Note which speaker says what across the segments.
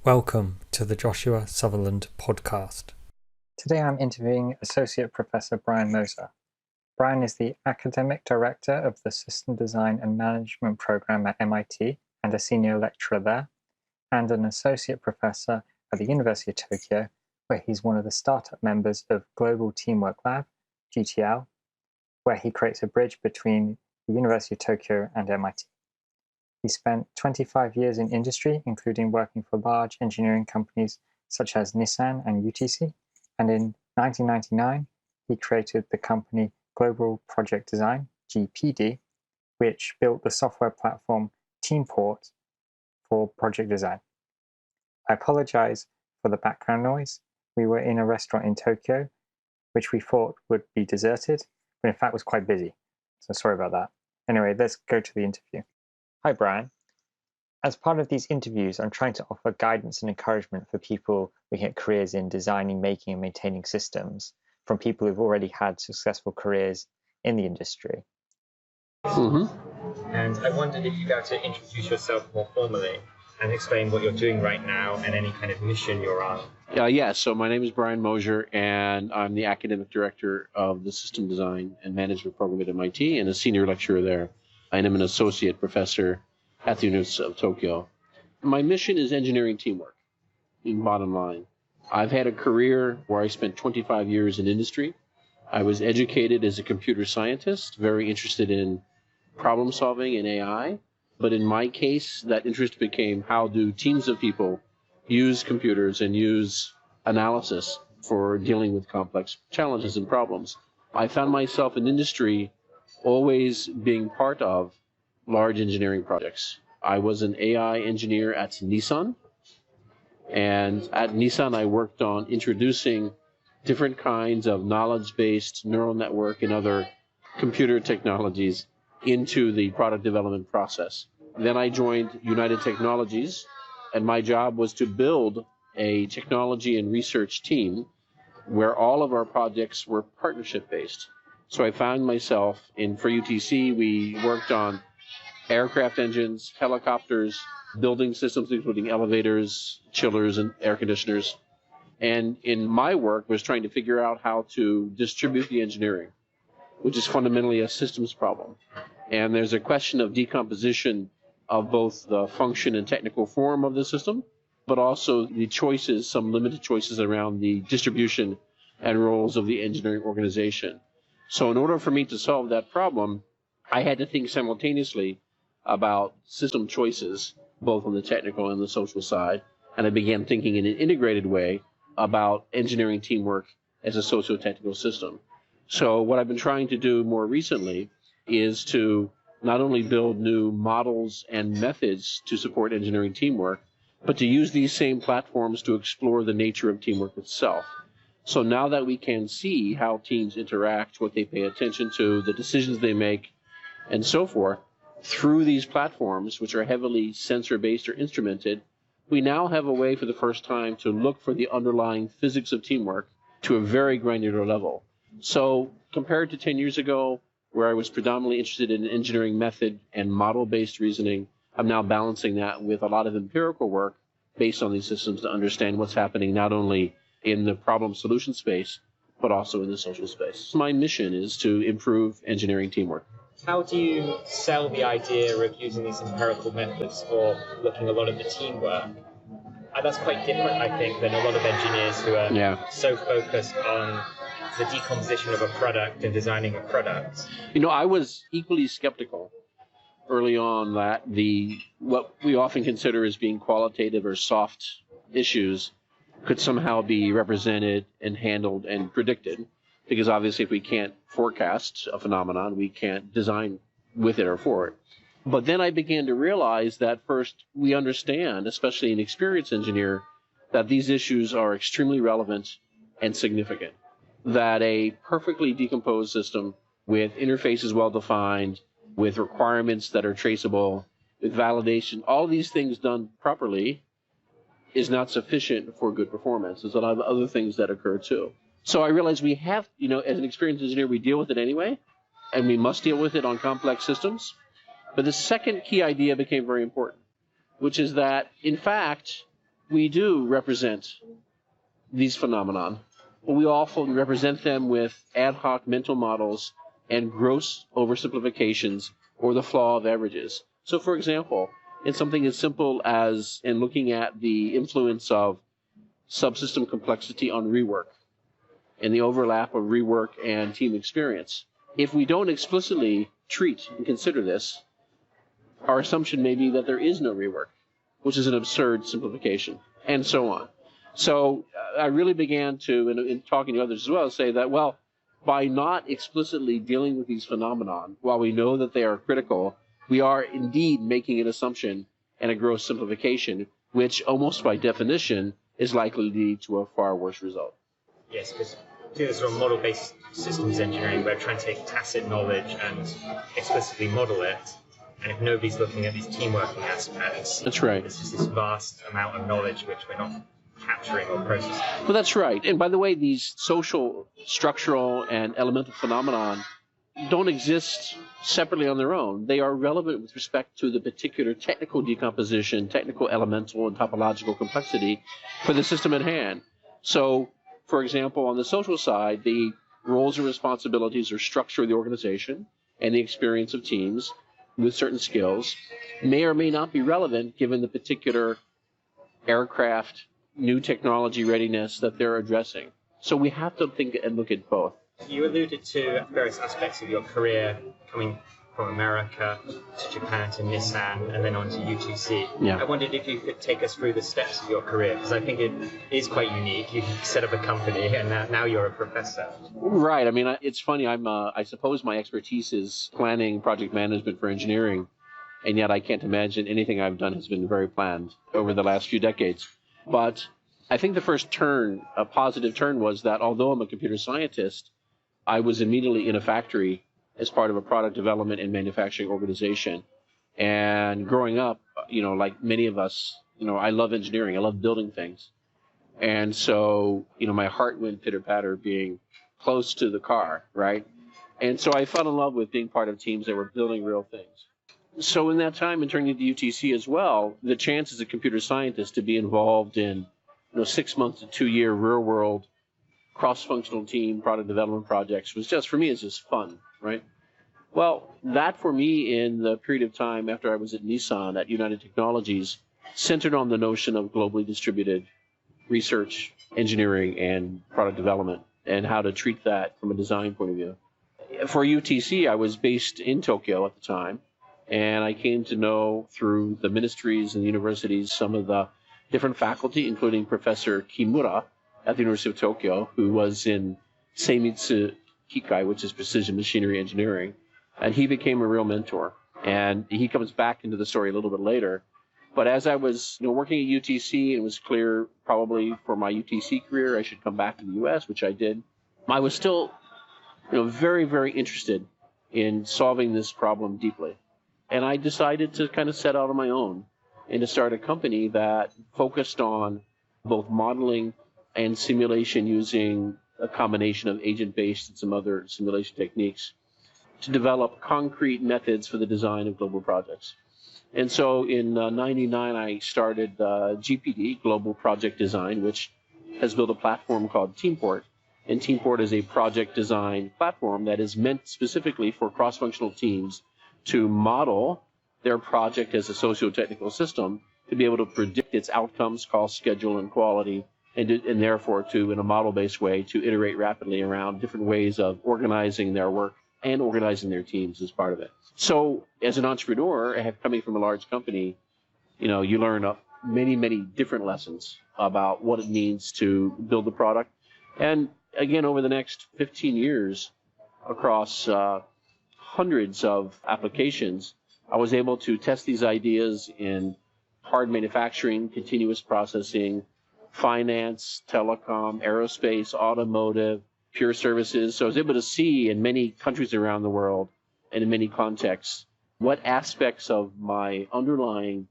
Speaker 1: Welcome to the Joshua Sutherland podcast.
Speaker 2: Today I'm interviewing Associate Professor Bryan Moser. Bryan is the Academic Director of the System Design and Management Program at MIT and a Senior Lecturer there, and an Associate Professor at the University of Tokyo, where he's one of the startup members of Global Teamwork Lab, GTL, where he creates a bridge between the University of Tokyo and MIT. He spent 25 years in industry, including working for large engineering companies such as Nissan and UTC. And in 1999, he created the company Global Project Design, GPD, which built the software platform Teamport for project design. I apologize for the background noise. We were in a restaurant in Tokyo, which we thought would be deserted, but in fact was quite busy. So sorry about that. Anyway, let's go to the interview. Hi, Bryan. As part of these interviews, I'm trying to offer guidance and encouragement for people looking at careers in designing, making, and maintaining systems from people who've already had successful careers in the industry. And I wondered if you'd like to introduce yourself more formally and explain what you're doing right now and any kind of mission you're on.
Speaker 3: So my name is Bryan Moser, and I'm the Academic Director of the System Design and Management Program at MIT and a Senior Lecturer there. And I'm an Associate Professor at the University of Tokyo. My mission is engineering teamwork, in bottom line. I've had a career where I spent 25 years in industry. I was educated as a computer scientist, very interested in problem solving and AI. But in my case, that interest became how do teams of people use computers and use analysis for dealing with complex challenges and problems. I found myself in industry always being part of large engineering projects. I was an AI engineer at Nissan, and at Nissan I worked on introducing different kinds of knowledge-based neural network and other computer technologies into the product development process. Then I joined United Technologies, and my job was to build a technology and research team where all of our projects were partnership-based. So I found myself for UTC, we worked on aircraft engines, helicopters, building systems, including elevators, chillers, and air conditioners. And in my work was trying to figure out how to distribute the engineering, which is fundamentally a systems problem. And there's a question of decomposition of both the function and technical form of the system, but also the choices, some limited choices around the distribution and roles of the engineering organization. So in order for me to solve that problem, I had to think simultaneously about system choices, both on the technical and the social side. And I began thinking in an integrated way about engineering teamwork as a socio-technical system. So what I've been trying to do more recently is to not only build new models and methods to support engineering teamwork, but to use these same platforms to explore the nature of teamwork itself. So now that we can see how teams interact, what they pay attention to, the decisions they make, and so forth, through these platforms, which are heavily sensor-based or instrumented, we now have a way for the first time to look for the underlying physics of teamwork to a very granular level. So compared to 10 years ago, where I was predominantly interested in engineering method and model-based reasoning, I'm now balancing that with a lot of empirical work based on these systems to understand what's happening not only in the problem solution space, but also in the social space. My mission is to improve engineering teamwork.
Speaker 2: How do you sell the idea of using these empirical methods for looking a lot at the teamwork? And that's quite different, I think, than a lot of engineers who are so focused on the decomposition of a product and designing a product.
Speaker 3: I was equally skeptical early on that what we often consider as being qualitative or soft issues could somehow be represented and handled and predicted. Because obviously if we can't forecast a phenomenon, we can't design with it or for it. But then I began to realize that first we understand, especially an experienced engineer, that these issues are extremely relevant and significant. That a perfectly decomposed system with interfaces well-defined, with requirements that are traceable, with validation, all these things done properly is not sufficient for good performance. There's a lot of other things that occur too. So I realized we have, as an experienced engineer, we deal with it anyway, and we must deal with it on complex systems. But the second key idea became very important, which is that, in fact, we do represent these phenomenon, but we often represent them with ad hoc mental models and gross oversimplifications or the flaw of averages. So, for example, in something as simple as in looking at the influence of subsystem complexity on rework and the overlap of rework and team experience, if we don't explicitly treat and consider this, our assumption may be that there is no rework, which is an absurd simplification, and so on. So I really began to, in talking to others as well, say that, well, by not explicitly dealing with these phenomenon, while we know that they are critical, we are indeed making an assumption and a gross simplification, which almost by definition is likely to lead to a far worse result.
Speaker 4: Yes, because do this sort of model-based systems engineering, we're trying to take tacit knowledge and explicitly model it. And if nobody's looking at these team working aspects,
Speaker 3: that's right.
Speaker 4: It's just this vast amount of knowledge which we're not capturing or processing.
Speaker 3: Well, that's right. And by the way, these social, structural, and elemental phenomenon don't exist separately on their own. They are relevant with respect to the particular technical decomposition, technical, elemental, and topological complexity for the system at hand. So, for example, on the social side, the roles and responsibilities or structure of the organization and the experience of teams with certain skills may or may not be relevant given the particular aircraft, new technology readiness that they're addressing. So we have to think and look at both.
Speaker 4: You alluded to various aspects of your career coming from America to Japan to Nissan and then on to UTC.
Speaker 3: Yeah.
Speaker 4: I wondered if you could take us through the steps of your career, because I think it is quite unique. You set up a company and now you're a professor.
Speaker 3: Right. I mean, it's funny. I suppose my expertise is planning, project management for engineering, and yet I can't imagine anything I've done has been very planned over the last few decades. But I think the first turn, a positive turn, was that although I'm a computer scientist, I was immediately in a factory as part of a product development and manufacturing organization. And growing up, like many of us, I love engineering. I love building things. And so, my heart went pitter-patter being close to the car, right? And so I fell in love with being part of teams that were building real things. So in that time, in turning to UTC as well, the chance as a computer scientist to be involved in 6 months to 2 year real-world cross-functional team product development projects was just, for me, it's just fun, right? Well, that for me in the period of time after I was at Nissan at United Technologies centered on the notion of globally distributed research, engineering, and product development and how to treat that from a design point of view. For UTC, I was based in Tokyo at the time, and I came to know through the ministries and the universities some of the different faculty, including Professor Kimura at the University of Tokyo, who was in Seimitsu Kikai, which is precision machinery engineering, and he became a real mentor. And he comes back into the story a little bit later. But as I was working at UTC, it was clear probably for my UTC career I should come back to the U.S., which I did. I was still very, very interested in solving this problem deeply. And I decided to kind of set out on my own and to start a company that focused on both modeling and simulation using a combination of agent-based and some other simulation techniques to develop concrete methods for the design of global projects. And so in 99, I started GPD, Global Project Design, which has built a platform called Teamport. And Teamport is a project design platform that is meant specifically for cross-functional teams to model their project as a socio-technical system to be able to predict its outcomes, cost, schedule, and quality, and therefore to, in a model-based way, to iterate rapidly around different ways of organizing their work and organizing their teams as part of it. So as an entrepreneur, coming from a large company, you learn many, many different lessons about what it means to build the product. And again, over the next 15 years, across hundreds of applications, I was able to test these ideas in hard manufacturing, continuous processing, finance, telecom, aerospace, automotive, pure services. So I was able to see in many countries around the world and in many contexts what aspects of my underlying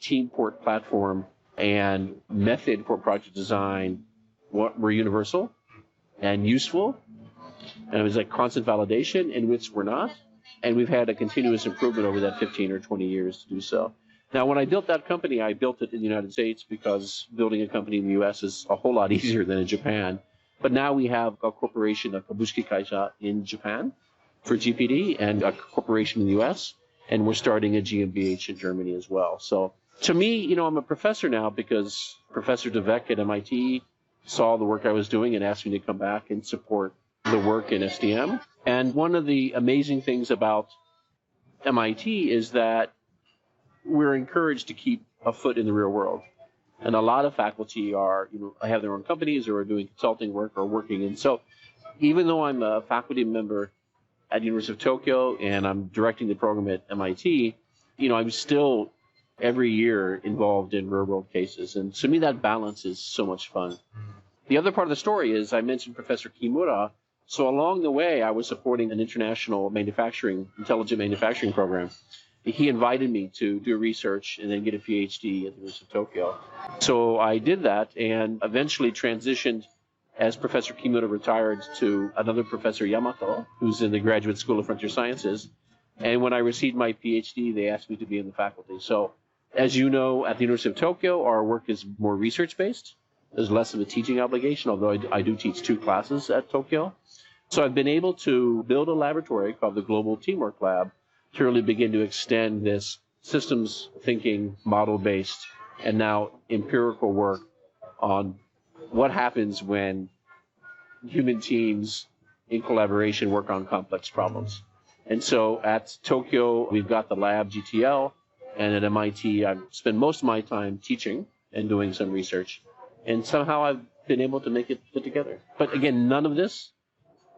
Speaker 3: Teamport platform and method for project design were universal and useful. And it was like constant validation, and which were not. And we've had a continuous improvement over that 15 or 20 years to do so. Now, when I built that company, I built it in the United States because building a company in the U.S. is a whole lot easier than in Japan. But now we have a corporation, a Kabushiki Kaisha in Japan for GPD, and a corporation in the U.S., and we're starting a GmbH in Germany as well. So to me, I'm a professor now because Professor DeVec at MIT saw the work I was doing and asked me to come back and support the work in STM. And one of the amazing things about MIT is that we're encouraged to keep a foot in the real world. And a lot of faculty have their own companies or are doing consulting work or working. And so even though I'm a faculty member at the University of Tokyo and I'm directing the program at MIT, I'm still every year involved in real world cases. And to me, that balance is so much fun. The other part of the story is I mentioned Professor Kimura. So along the way, I was supporting an international intelligent manufacturing program. He invited me to do research and then get a PhD at the University of Tokyo. So I did that and eventually transitioned as Professor Kimura retired to another Professor Yamato, who's in the Graduate School of Frontier Sciences. And when I received my PhD, they asked me to be in the faculty. So as you know, at the University of Tokyo, our work is more research-based. There's less of a teaching obligation, although I do teach 2 classes at Tokyo. So I've been able to build a laboratory called the Global Teamwork Lab to really begin to extend this systems thinking, model-based, and now empirical work on what happens when human teams in collaboration work on complex problems. And so at Tokyo, we've got the lab GTL, and at MIT, I've spent most of my time teaching and doing some research. And somehow I've been able to make it fit together. But again, none of this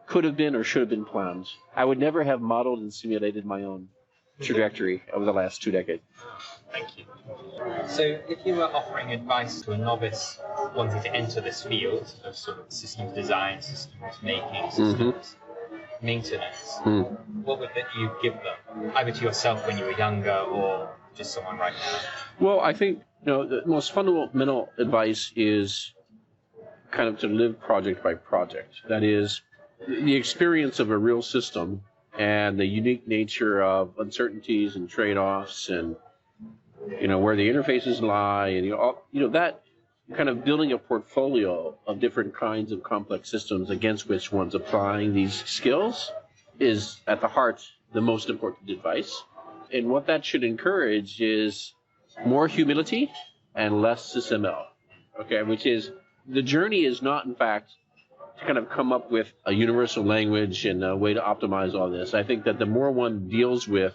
Speaker 3: could have been or should have been planned. I would never have modeled and simulated my own trajectory over the last 2 decades.
Speaker 4: Thank you. So if you were offering advice to a novice wanting to enter this field of sort of systems design, systems making, systems maintenance, what would you give them? Either to yourself when you were younger or just someone right now?
Speaker 3: Well, I think the most fundamental advice is kind of to live project by project. That is, the experience of a real system and the unique nature of uncertainties and trade-offs and where the interfaces lie and that kind of building a portfolio of different kinds of complex systems against which one's applying these skills is at the heart the most important advice. And what that should encourage is more humility and less SysML. Okay, which is the journey is not in fact to kind of come up with a universal language and a way to optimize all this. I think that the more one deals with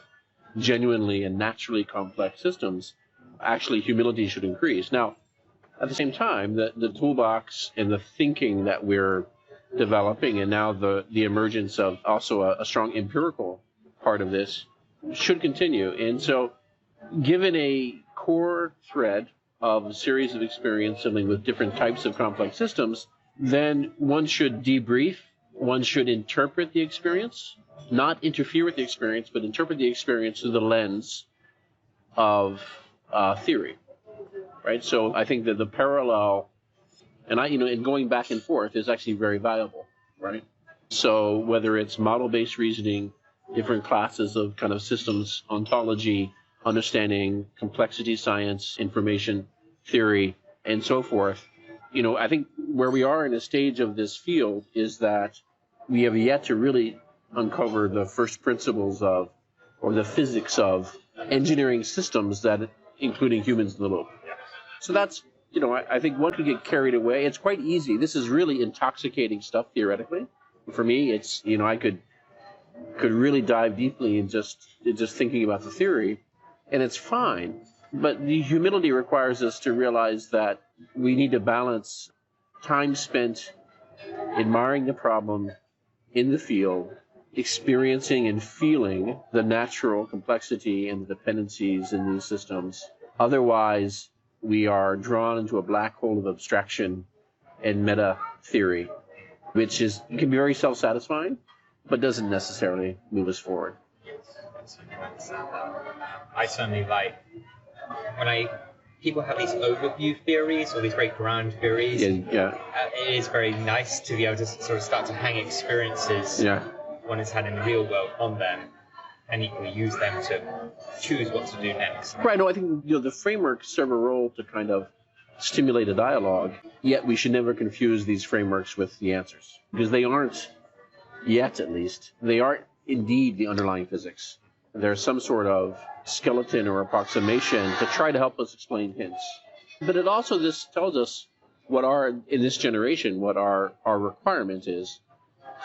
Speaker 3: genuinely and naturally complex systems, actually humility should increase. Now, at the same time, the toolbox and the thinking that we're developing, and now the emergence of also a strong empirical part of this, should continue. And so, given a core thread of a series of experience dealing with different types of complex systems, then one should debrief, one should interpret the experience, not interfere with the experience, but interpret the experience through the lens of theory, right? So I think that the parallel, and going back and forth is actually very valuable, right? So whether it's model-based reasoning, different classes of kind of systems ontology, understanding complexity science, information theory, and so forth, I think where we are in a stage of this field is that we have yet to really uncover the first principles of, or the physics of, engineering systems that including humans in the loop. So that's, I think one could get carried away. It's quite easy. This is really intoxicating stuff theoretically. For me, it's, I could really dive deeply in just thinking about the theory, and it's fine. But the humility requires us to realize that we need to balance time spent admiring the problem in the field, experiencing and feeling the natural complexity and the dependencies in these systems. Otherwise, we are drawn into a black hole of abstraction and meta theory, which can be very self-satisfying, but doesn't necessarily move us forward.
Speaker 4: I certainly like when people have these overview theories or these very grand theories.
Speaker 3: Yeah.
Speaker 4: It is very nice to be able to sort of start to hang experiences one has had in the real world on them. and equally use them to choose what to do next.
Speaker 3: Right. No, I think the frameworks serve a role to kind of stimulate a dialogue. Yet we should never confuse these frameworks with the answers, because they aren't yet, at least. They aren't indeed the underlying physics. There's some sort of skeleton or approximation to try to help us explain hints. But it also this tells us in this generation, what our requirement is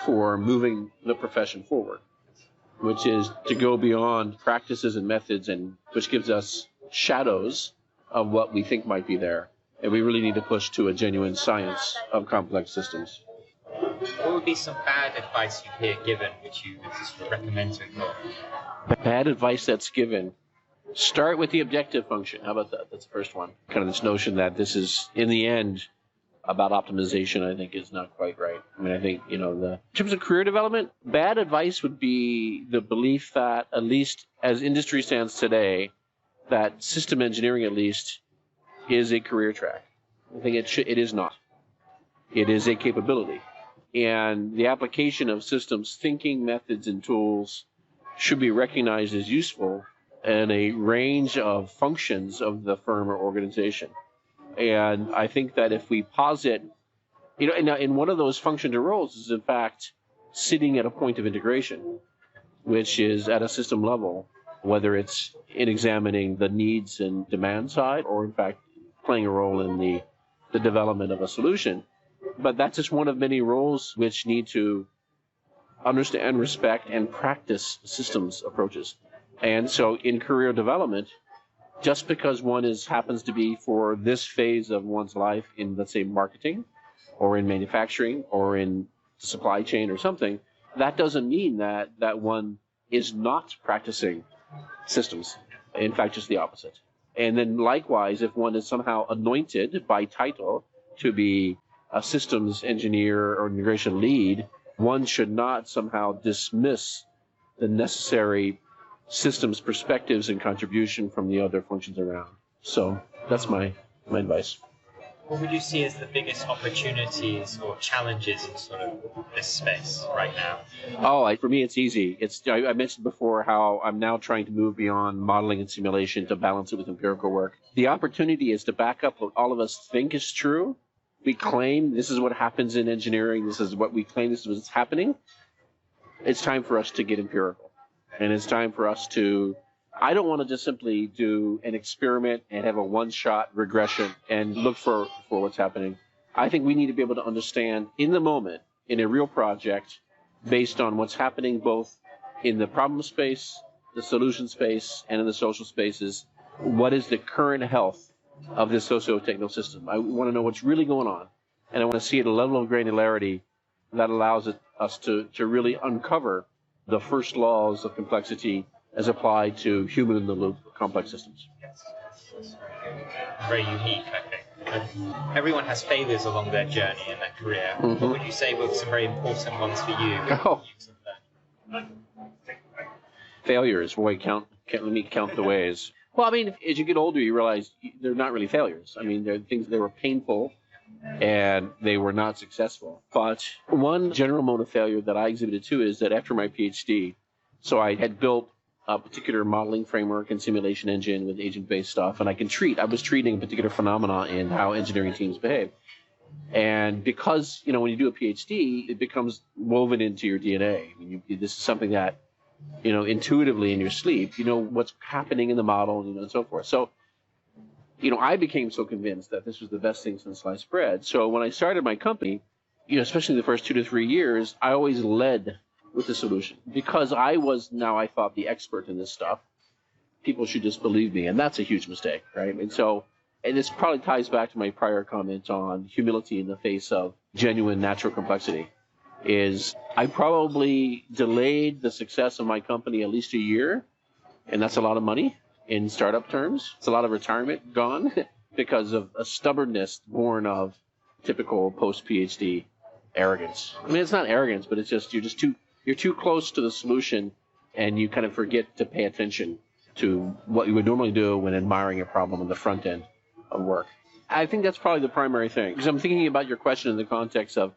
Speaker 3: for moving the profession forward, which is to go beyond practices and methods, and which gives us shadows of what we think might be there. And we really need to push to a genuine science of complex systems.
Speaker 4: What would be some bad advice you hear given, which you would just recommend to ignore?
Speaker 3: Bad advice that's given. Start with the objective function. How about that? That's the first one. Kind of this notion that this is, in the end, about optimization, I think, is not quite right. I mean, I think, in terms of career development, bad advice would be the belief that, at least as industry stands today, that system engineering, at least, is a career track. I think it is not. It is a capability. And the application of systems thinking, methods, and tools should be recognized as useful in a range of functions of the firm or organization. And I think that if we posit, in one of those functions or roles is, in fact, sitting at a point of integration, which is at a system level, whether it's in examining the needs and demand side, or, in fact, playing a role in the development of a solution. But that's just one of many roles which need to understand, respect, and practice systems approaches. And so in career development, just because one happens to be for this phase of one's life in, let's say, marketing, or in manufacturing, or in supply chain or something, that doesn't mean that one is not practicing systems. In fact, just the opposite. And then likewise, if one is somehow anointed by title to be a systems engineer or integration lead, one should not somehow dismiss the necessary systems perspectives and contribution from the other functions around. So that's my advice.
Speaker 4: What would you see as the biggest opportunities or challenges in sort of this space right now?
Speaker 3: For me, it's easy. I mentioned before how I'm now trying to move beyond modeling and simulation to balance it with empirical work. The opportunity is to back up what all of us think is true. We claim this is what happens in engineering. This is what we claim. This is what's happening. It's time for us to get empirical. And it's time for us to, I don't want to just simply do an experiment and have a one-shot regression and look for what's happening. I think we need to be able to understand in the moment, in a real project, based on what's happening both in the problem space, the solution space, and in the social spaces, what is the current health of this socio-technical system. I want to know what's really going on, and I want to see at a level of granularity that allows us to really uncover the first laws of complexity as applied to human-in-the-loop complex systems.
Speaker 4: Yes. Very unique, I think. Everyone has failures along their journey in their career.
Speaker 3: Mm-hmm.
Speaker 4: What would you say were some very important ones for you?
Speaker 3: Failures. Boy, let me count the ways. Well, I mean, as you get older, you realize they're not really failures. I mean, they're things that were painful and they were not successful. But one general mode of failure that I exhibited too is that after my PhD, so I had built a particular modeling framework and simulation engine with agent-based stuff, and I was treating a particular phenomena in how engineering teams behave. And because, when you do a PhD, it becomes woven into your DNA. I mean, this is something that, intuitively in your sleep, what's happening in the model, and so forth. So, I became so convinced that this was the best thing since sliced bread. So when I started my company, especially the first 2 to 3 years, I always led with the solution because I thought the expert in this stuff. People should just believe me. And that's a huge mistake, right? And this probably ties back to my prior comment on humility in the face of genuine natural complexity. Is I probably delayed the success of my company at least a year, and that's a lot of money in startup terms. It's a lot of retirement gone because of a stubbornness born of typical post-PhD arrogance. I mean, it's not arrogance, but it's just you're too close to the solution, and you kind of forget to pay attention to what you would normally do when admiring a problem on the front end of work. I think that's probably the primary thing, because I'm thinking about your question in the context of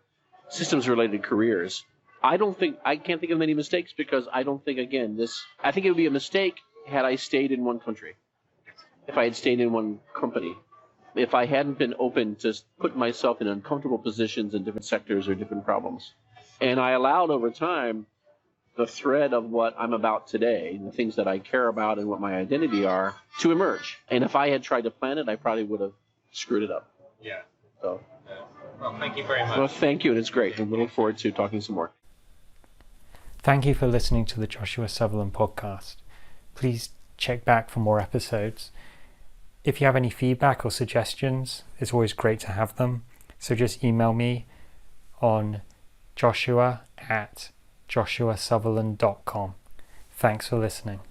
Speaker 3: systems-related careers. I can't think of many mistakes because I don't think, again, I think it would be a mistake had I stayed in one country, if I had stayed in one company, if I hadn't been open to put myself in uncomfortable positions in different sectors or different problems. And I allowed over time the thread of what I'm about today, the things that I care about and what my identity are, to emerge. And if I had tried to plan it, I probably would have screwed it up.
Speaker 4: Yeah.
Speaker 3: So.
Speaker 4: Well, thank you very much.
Speaker 3: Well, thank you, and it's great. I'm looking forward to talking some more.
Speaker 1: Thank you for listening to the Joshua Sutherland podcast. Please check back for more episodes. If you have any feedback or suggestions, it's always great to have them. So just email me on joshua@joshuasutherland.com. Thanks for listening.